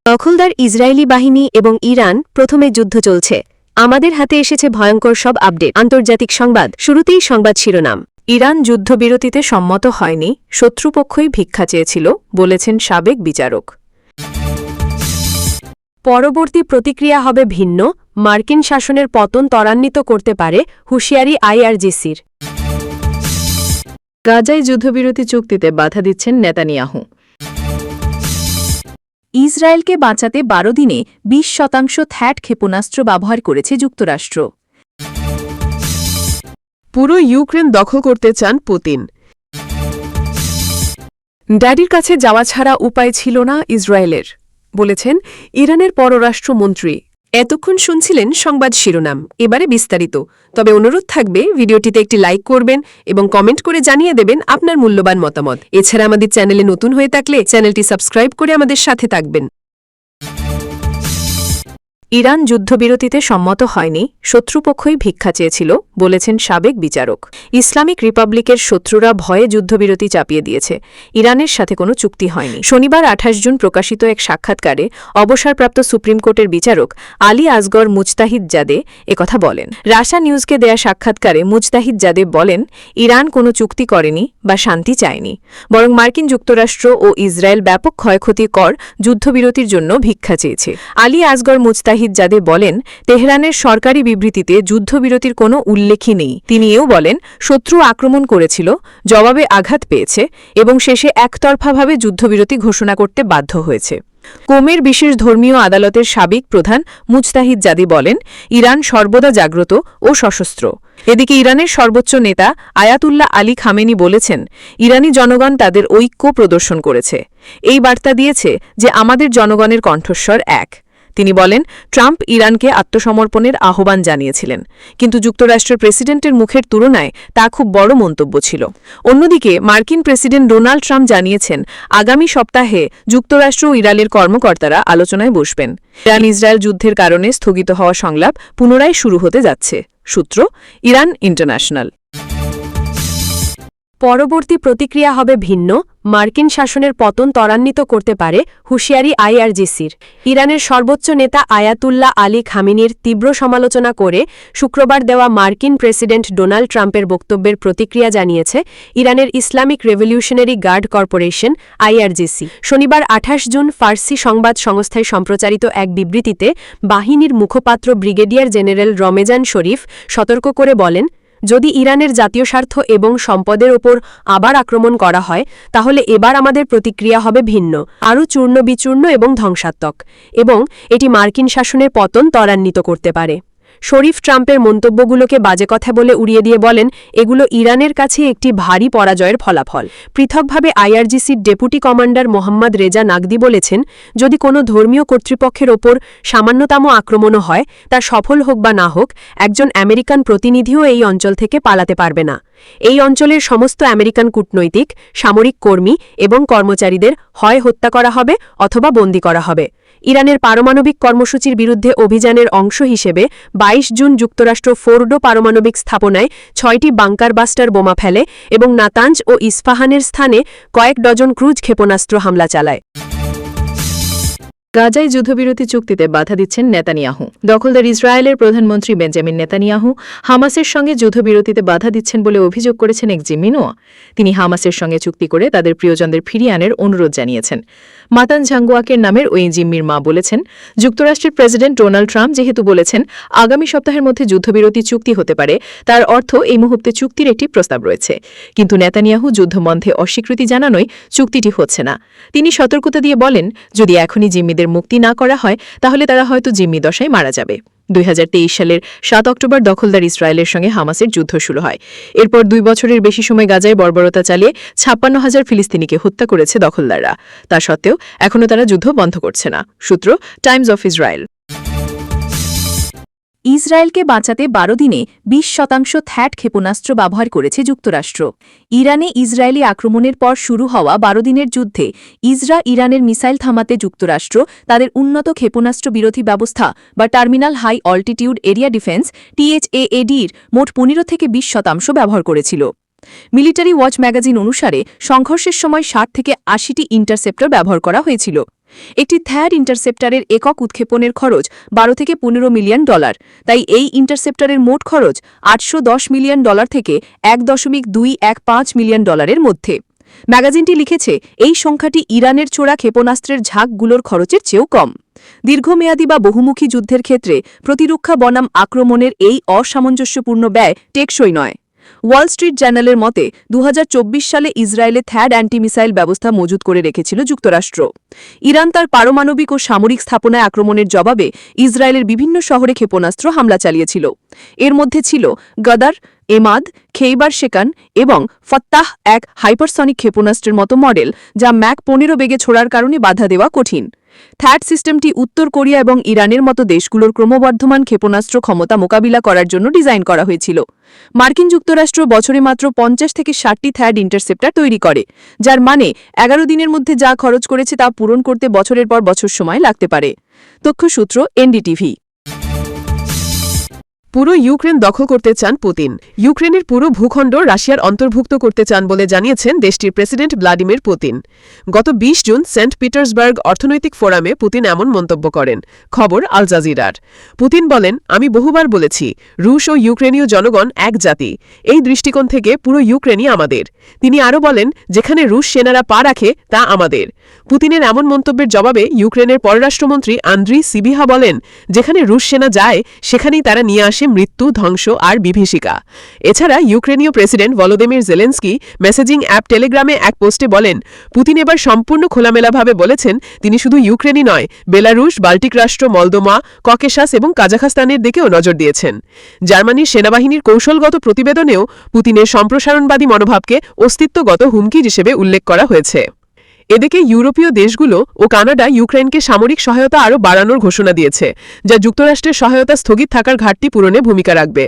দখলদার ইসরায়েলি বাহিনী এবং ইরান প্রথমে যুদ্ধ চলছে। আমাদের হাতে এসেছে ভয়ঙ্কর সব আপডেট। আন্তর্জাতিক সংবাদ, শুরুতেই সংবাদ শিরোনাম। ইরান যুদ্ধবিরতিতে সম্মত হয়নি, শত্রুপক্ষই ভিক্ষা চেয়েছিল, বলেছেন সাবেক বিচারক। পরবর্তী প্রতিক্রিয়া হবে ভিন্ন, মার্কিন শাসনের পতন ত্বরান্বিত করতে পারে হুঁশিয়ারি আইআরজিসির। গাজায় যুদ্ধবিরতি চুক্তিতে বাধা দিচ্ছেন নেতানিয়াহু। ইসরায়েলকে বাঁচাতে ১২ দিনে ২০% থ্যাড ক্ষেপণাস্ত্র ব্যবহার করেছে যুক্তরাষ্ট্র। পুরো ইউক্রেন দখল করতে চান পুতিন। ড্যাডির কাছে যাওয়া ছাড়া উপায় ছিল না ইসরায়েলের, বলেছেন ইরানের পররাষ্ট্রমন্ত্রী। এতক্ষণ শুনছিলেন সংবাদ শিরোনাম, এবারে বিস্তারিত। তবে অনুরোধ থাকবে ভিডিওটিতে একটি লাইক করবেন এবং কমেন্ট করে জানিয়ে দেবেন আপনার মূল্যবান মতামত। এছাড়া আমাদের চ্যানেলে নতুন হয়ে থাকলে চ্যানেলটি সাবস্ক্রাইব করে আমাদের সাথে থাকবেন। ইরান যুদ্ধবিরতিতে সম্মত হয়নি, শত্রুপক্ষই ভিক্ষা চেয়েছিল, বলেছেন সাবেক বিচারক। ইসলামিক রিপাবলিকের শত্রুরা ভয়ে যুদ্ধবিরতি চাপিয়ে দিয়েছে, ইরানের সাথে কোনো চুক্তি হয়নি। শনিবার ২৮ জুন প্রকাশিত এক সাক্ষাৎকারে অবসরপ্রাপ্ত সুপ্রিম কোর্টের বিচারক আলী আসগর মুজতাহিদজাদে একথা বলেন। রাশা নিউজকে দেয়া সাক্ষাৎকারে মুজতাহিদজাদে বলেন, ইরান কোনো চুক্তি করেনি বা শান্তি চায়নি, বরং মার্কিন যুক্তরাষ্ট্র ও ইসরায়েল ব্যাপক ক্ষয়ক্ষতি কর যুদ্ধবিরতির জন্য ভিক্ষা চেয়েছে। আলী আসগর মুজতাহিদজাদে বলেন, তেহরানের সরকারি বিবৃতিতে যুদ্ধবিরতির কোনো উল্লেখই নেই। তিনি এও বলেন, শত্রু আক্রমণ করেছিল, জবাবে আঘাত পেয়েছে এবং শেষে একতরফাভাবে যুদ্ধবিরতি ঘোষণা করতে বাধ্য হয়েছে। কোমের বিশেষ ধর্মীয় আদালতের সাবেক প্রধান মুজতাহিদজাদে বলেন, ইরান সর্বদা জাগ্রত ও সশস্ত্র। এদিকে ইরানের সর্বোচ্চ নেতা আয়াতুল্লাহ আলী খামেনি বলেছেন, ইরানি জনগণ তাদের ঐক্য প্রদর্শন করেছে। এই বার্তা দিয়েছে যে আমাদের জনগণের কণ্ঠস্বর এক। তিনি বলেন, ট্রাম্প ইরানকে আত্মসমর্পণের আহ্বান জানিয়েছিলেন, কিন্তু যুক্তরাষ্ট্রের প্রেসিডেন্টের মুখের তুলনায় তা খুব বড় মন্তব্য ছিল। অন্যদিকে মার্কিন প্রেসিডেন্ট ডোনাল্ড ট্রাম্প জানিয়েছেন, আগামী সপ্তাহে যুক্তরাষ্ট্র ও ইরানের কর্মকর্তারা আলোচনায় বসবেন। ইরান ইসরায়েল যুদ্ধের কারণে স্থগিত হওয়া সংলাপ পুনরায় শুরু হতে যাচ্ছে। সূত্র, ইরান ইন্টারন্যাশনাল। পরবর্তী প্রতিক্রিয়া হবে ভিন্ন, মার্কিন শাসনের পতন ত্বরান্বিত করতে পারে হুঁশিয়ারি আইআরজিসির। ইরানের সর্বোচ্চ নেতা আয়াতুল্লাহ আলী খামেনির তীব্র সমালোচনা করে শুক্রবার দেওয়া মার্কিন প্রেসিডেন্ট ডোনাল্ড ট্রাম্পের বক্তব্যের প্রতিক্রিয়া জানিয়েছে ইরানের Islamic revolutionary guard corporation IRGC. শনিবার ২৮ জুন ফার্সি সংবাদ সংস্থায় সম্প্রচারিত এক বিবৃতিতে বাহিনীর মুখপাত্র ব্রিগেডিয়ার জেনারেল রমেজান শরীফ সতর্ক করে বলেন, যদি ইরানের জাতীয় স্বার্থ এবং সম্পদের ওপর আবার আক্রমণ করা হয় তাহলে এবার আমাদের প্রতিক্রিয়া হবে ভিন্ন, আরও চূর্ণ বিচূর্ণ এবং ধ্বংসাত্মক, এবং এটি মার্কিন শাসনের পতন ত্বরান্বিত করতে পারে। শরীফ ট্রাম্পের মন্তব্যগুলোকে বাজে কথা বলে উড়িয়ে দিয়ে বলেন, এগুলো ইরানের কাছে একটি ভারী পরাজয়ের ফলাফল। পৃথকভাবে আইআরজিসির deputy commander Mohammad Reza Naqdi বলেছেন, যদি কোনো ধর্মীয় কর্তৃপক্ষের ওপর সামান্যতম আক্রমণও হয়, তা সফল হোক বা না হোক, একজন আমেরিকান প্রতিনিধিও এই অঞ্চল থেকে পালাতে পারবে না। এই অঞ্চলের সমস্ত আমেরিকান কূটনৈতিক, সামরিক কর্মী এবং কর্মচারীদের হয় হত্যা করা হবে অথবা বন্দী করা হবে। ইরানের পারমাণবিক কর্মসূচির বিরুদ্ধে অভিযানের অংশ হিসেবে ২২ জুন যুক্তরাষ্ট্র ফোর্ডো পারমাণবিক স্থাপনায় ৬টি বাংকার বাস্টার বোমা ফেলে এবং নাতাঞ্জ ও ইস্পাহানের স্থানে কয়েক ডজন ক্রুজ ক্ষেপণাস্ত্র হামলা চালায়। গাজায় যুদ্ধবিরতি চুক্তিতে বাধা দিচ্ছেন নেতানিয়াহু। দখলদার ইসরায়েলের প্রধানমন্ত্রী বেঞ্জামিন নেতানিয়াহু হামাসের সঙ্গে যুদ্ধবিরতিতে বাধা দিচ্ছেন বলে অভিযোগ করেছেন এক জিম্মি নোয়া। তিনি হামাসের সঙ্গে চুক্তি করে তাদের প্রিয়জনদের ফিরিয়ে আনার অনুরোধ জানিয়েছেন। মাতান ঝাঙ্গুয়াকের নামের ওই জিম্মির মা বলেছেন, যুক্তরাষ্ট্রের প্রেসিডেন্ট ডোনাল্ড ট্রাম্প যেহেতু বলেছেন আগামী সপ্তাহের মধ্যে যুদ্ধবিরতি চুক্তি হতে পারে, তার অর্থ এই মুহূর্তে চুক্তির একটি প্রস্তাব রয়েছে। কিন্তু নেতানিয়াহু যুদ্ধবন্ধে অস্বীকৃতি জানানোয় চুক্তিটি হচ্ছে না। তিনি সতর্কতা দিয়ে বলেন, যদি এখনই জিম্মিদের মুক্তি না করা হয় তাহলে তারা হয়তো জিম্মি দশায় মারা যাবে। ২০২৩ সালের ৭ অক্টোবর দখলদার ইসরায়েলের সঙ্গে হামাসের যুদ্ধ শুরু হয়। এরপর ২ বছরের বেশি সময় গাজায় বর্বরতা চালিয়ে ৫৬,০০০ ফিলিস্তিনিকে হত্যা করেছে দখলদাররা। তা সত্ত্বেও এখনও তারা যুদ্ধ বন্ধ করছে না। সূত্র, টাইমস অফ ইসরায়েল। ইসরায়েলকে বাঁচাতে ১২ দিনে ২০% থ্যাড ক্ষেপণাস্ত্র ব্যবহার করেছে যুক্তরাষ্ট্র। ইরানে ইসরায়েলি আক্রমণের পর শুরু হওয়া ১২ দিনের যুদ্ধে ইরানের মিসাইল থামাতে যুক্তরাষ্ট্র তাদের উন্নত ক্ষেপণাস্ত্র বিরোধী ব্যবস্থা বা terminal high altitude area defense THAADর মোট ১৫ থেকে ২০% ব্যবহার করেছিল। মিলিটারি ওয়াচ ম্যাগাজিন অনুসারে সংঘর্ষের সময় ৬০ থেকে ৮০টি ইন্টারসেপ্টর ব্যবহার করা হয়েছিল। একটি থ্যাড ইন্টারসেপ্টারের একক উৎক্ষেপণের খরচ 12 থেকে 15 মিলিয়ন ডলার, তাই এই ইন্টারসেপ্টারের মোট খরচ 810 মিলিয়ন ডলার থেকে 1.215 মিলিয়ন ডলারের মধ্যে। ম্যাগাজিনটি লিখেছে এই সংখ্যাটি ইরানের ছোড়া ক্ষেপণাস্ত্রের ঝাঁকগুলোর খরচের চেয়েও কম। দীর্ঘমেয়াদী বা বহুমুখী যুদ্ধের ক্ষেত্রে প্রতিরক্ষা বনাম আক্রমণের এই অসামঞ্জস্যপূর্ণ ব্যয় টেকসই নয়। ওয়াল স্ট্রিট জার্নালের মতে 2024 সালে ইসরায়েলে থ্যাড অ্যান্টিমিসাইল ব্যবস্থা মজুত করে রেখেছিল যুক্তরাষ্ট্র। ইরান তার পারমাণবিক ও সামরিক স্থাপনায় আক্রমণের জবাবে ইসরায়েলের বিভিন্ন শহরে ক্ষেপণাস্ত্র হামলা চালিয়েছিল। এর মধ্যে ছিল গদার, এমাদ, খেইবার শেকান এবং ফত্তাহ এক হাইপারসনিক ক্ষেপণাস্ত্রের মতো মডেল, যা ম্যাক 15 বেগে ছোড়ার কারণে বাধা দেওয়া কঠিন। থ্যাড সিস্টেমটি উত্তর কোরিয়া এবং ইরানের মতো দেশগুলোর ক্রমবর্ধমান ক্ষেপণাস্ত্র ক্ষমতা মোকাবিলা করার জন্য ডিজাইন করা হয়েছিল। মার্কিন যুক্তরাষ্ট্র বছরে মাত্র 50 থেকে 60টি থ্যাড ইন্টারসেপ্টার তৈরি করে, যার মানে 11 দিনের মধ্যে যা খরচ করেছে তা পূরণ করতে বছরের পর বছর সময় লাগতে পারে। তথ্যসূত্র এনডিটিভি। পুরো ইউক্রেন দখল করতে চান পুতিন। ইউক্রেনের পুরো ভূখণ্ড রাশিয়ার অন্তর্ভুক্ত করতে চান বলে জানিয়েছেন দেশটির প্রেসিডেন্ট ভ্লাদিমির পুতিন। গত 20 জুন সেন্ট পিটার্সবার্গ অর্থনৈতিক ফোরামে পুতিন এমন মন্তব্য করেন। খবর আল জাজিরার। পুতিন বলেন, আমি বহুবার বলেছি, রুশ ও ইউক্রেনীয় জনগণ এক জাতি। এই দৃষ্টিকোণ থেকে পুরো ইউক্রেনই আমাদের। তিনি আরও বলেন, যেখানে রুশ সেনারা পা রাখে তা আমাদের। পুতিনের এমন মন্তব্যের জবাবে ইউক্রেনের পররাষ্ট্রমন্ত্রী আন্দ্রি সিবিহা বলেন, যেখানে রুশ সেনা যায় সেখানেই তারা নিয়ে আসে মৃত্যু, ধ্বংস আর বিভীষিকা। এছাড়া ইউক্রেনীয় president Volodymyr Zelensky messaging app টেলিগ্রামে এক পোস্টে বলেন, পুতিন এবার সম্পূর্ণ খোলামেলাভাবে বলেছেন তিনি শুধু ইউক্রেনই নয়, বেলারুশ, বাল্টিক রাষ্ট্র, মলদোমা, ককেশাস এবং কাজাখস্তানের দিকেও নজর দিয়েছেন। জার্মানির সেনাবাহিনীর কৌশলগত প্রতিবেদনেও পুতিনের সম্প্রসারণবাদী মনোভাবকে অস্তিত্বগত হুমকি হিসেবে উল্লেখ করা হয়েছে। এদিকে ইউরোপীয় দেশগুলো ও কানাডা ইউক্রেনকে সামরিক সহায়তা আরও বাড়ানোর ঘোষণা দিয়েছে, যা যুক্তরাষ্ট্রের সহায়তা স্থগিত থাকার ঘাটতি পূরণে ভূমিকা রাখবে।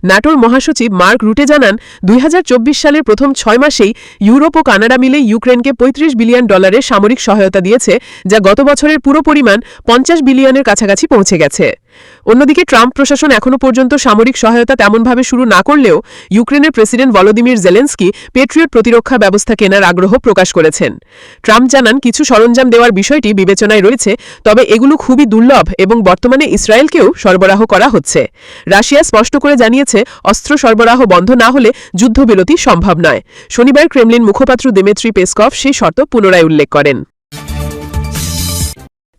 ন্যাটোর মহাসচিব মার্ক রুটে জানান, 2024 সালের প্রথম 6 মাসেই ইউরোপ ও কানাডা মিলে ইউক্রেনকে $35 বিলিয়ন সামরিক সহায়তা দিয়েছে, যা গত বছরের পুরো পরিমাণ $50 বিলিয়নের কাছাকাছি পৌঁছে গেছে। অন্যদিকে ট্রাম্প প্রশাসন এখনও পর্যন্ত সামরিক সহায়তা তেমনভাবে শুরু না করলেও ইউক্রেনের প্রেসিডেন্ট ভলোদিমির জেলেন্সকি পেট্রিয়ট প্রতিরক্ষা ব্যবস্থা কেনার আগ্রহ প্রকাশ করেছেন। ট্রাম্প জানান, কিছু সরঞ্জাম দেওয়ার বিষয়টি বিবেচনায় রয়েছে, তবে এগুলো খুবই দুর্লভ এবং বর্তমানে ইসরায়েলকেও সরবরাহ করা হচ্ছে। রাশিয়া স্পষ্ট করে জানিয়েছে, অস্ত্র সরবরাহ বন্ধ না হলে যুদ্ধবিরতি সম্ভব নয়। শনিবার ক্রেমলিন মুখপাত্র দিমিত্রি পেসকভ সেই শর্ত পুনরায় উল্লেখ করেন।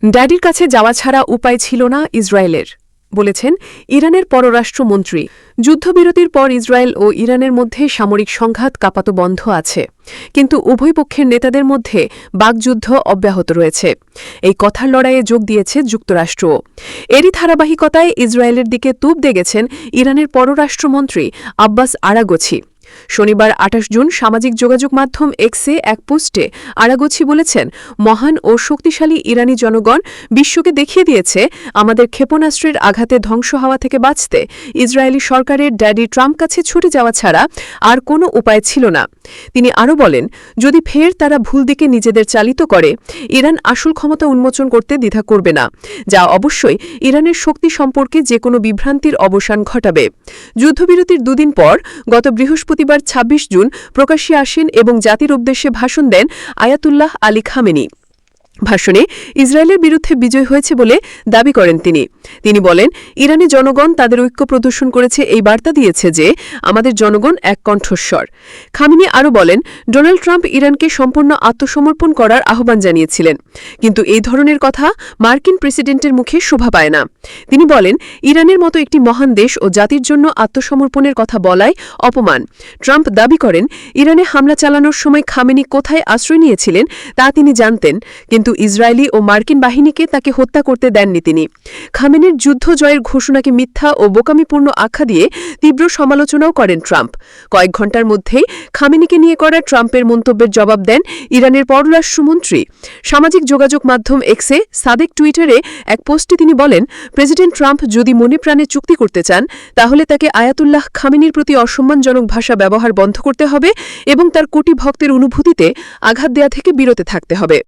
ড্যাডির কাছে যাওয়া ছাড়া উপায় ছিল না ইসরায়েলের, বলেছেন ইরানের পররাষ্ট্রমন্ত্রী। যুদ্ধবিরতির পর ইসরায়েল ও ইরানের মধ্যে সামরিক সংঘাত কাপাত বন্ধ আছে, কিন্তু উভয় পক্ষের নেতাদের মধ্যে বাকযুদ্ধ অব্যাহত রয়েছে। এই কথার লড়াইয়ে যোগ দিয়েছে যুক্তরাষ্ট্রও। এরই ধারাবাহিকতায় ইসরায়েলের দিকে তুপ দেগেছেন ইরানের পররাষ্ট্রমন্ত্রী আব্বাস আরাগচি। শনিবার 28 জুন সামাজিক যোগাযোগ মাধ্যম এক্সে এক পোস্টে আরাগচি বলেছেন, মহান ও শক্তিশালী ইরানি জনগণ বিশ্বকে দেখিয়ে দিয়েছে, আমাদের ক্ষেপণাস্ত্রের আঘাতে ধ্বংস হওয়া থেকে বাঁচতে ইসরায়েলি সরকারের ড্যাডি ট্রাম্প কাছে ছুটে যাওয়া ছাড়া আর কোনো উপায় ছিল না। তিনি আরও বলেন, যদি ফের তারা ভুল দিকে নিজেদের চালিত করে, ইরান আসল ক্ষমতা উন্মোচন করতে দ্বিধা করবে না, যা অবশ্যই ইরানের শক্তি সম্পর্কে যে কোনো বিভ্রান্তির অবসান ঘটাবে। যুদ্ধবিরতির দুদিন পর গত বৃহস্পতিবার 26 জুন প্রকাশ্যে আসেন এবং জাতির উদ্দেশ্যে ভাষণ দেন আয়াতুল্লাহ আলী খামেনি। ভাষণে ইসরায়েলের বিরুদ্ধে বিজয় হয়েছে বলে দাবি করেন তিনি বলেন, ইরানি জনগণ তাদের ঐক্য প্রদর্শন করেছে, এই বার্তা দিয়েছে যে আমাদের জনগণ এক কণ্ঠস্বর। খামেনি আরও বলেন, ডোনাল্ড ট্রাম্প ইরানকে সম্পূর্ণ আত্মসমর্পণ করার আহ্বান জানিয়েছিলেন, কিন্তু এই ধরনের কথা মার্কিন প্রেসিডেন্টের মুখে শোভা পায় না। তিনি বলেন, ইরানের মতো একটি মহান দেশ ও জাতির জন্য আত্মসমর্পণের কথা বলাই অপমান। ট্রাম্প দাবি করেন, ইরানে হামলা চালানোর সময় খামেনি কোথায় আশ্রয় নিয়েছিলেন তা তিনি জানতেন, কিন্তু ইসরায়েলি ও মার্কিন বাহিনীকে তাকে হত্যা করতে দেননি তিনি। খামেনির যুদ্ধ জয়ের ঘোষণাকে মিথ্যা ও বোকামিপূর্ণ আখ্যা দিয়ে তীব্র সমালোচনাও করেন ট্রাম্প। কয়েক ঘণ্টার মধ্যেই খামেনিকে নিয়ে করা ট্রাম্পের মন্তব্যের জবাব দেন ইরানের পররাষ্ট্রমন্ত্রী। সামাজিক যোগাযোগ মাধ্যম এক্সে সাদেক টুইটারে এক পোস্টে তিনি বলেন, প্রেসিডেন্ট ট্রাম্প যদি মনে প্রাণে চুক্তি করতে চান, তাহলে তাকে আয়াতুল্লাহ খামেনির প্রতি অসম্মানজনক ভাষা ব্যবহার বন্ধ করতে হবে এবং তার কোটি ভক্তের অনুভূতিতে আঘাত দেয়া থেকে বিরত থাকতে হবে।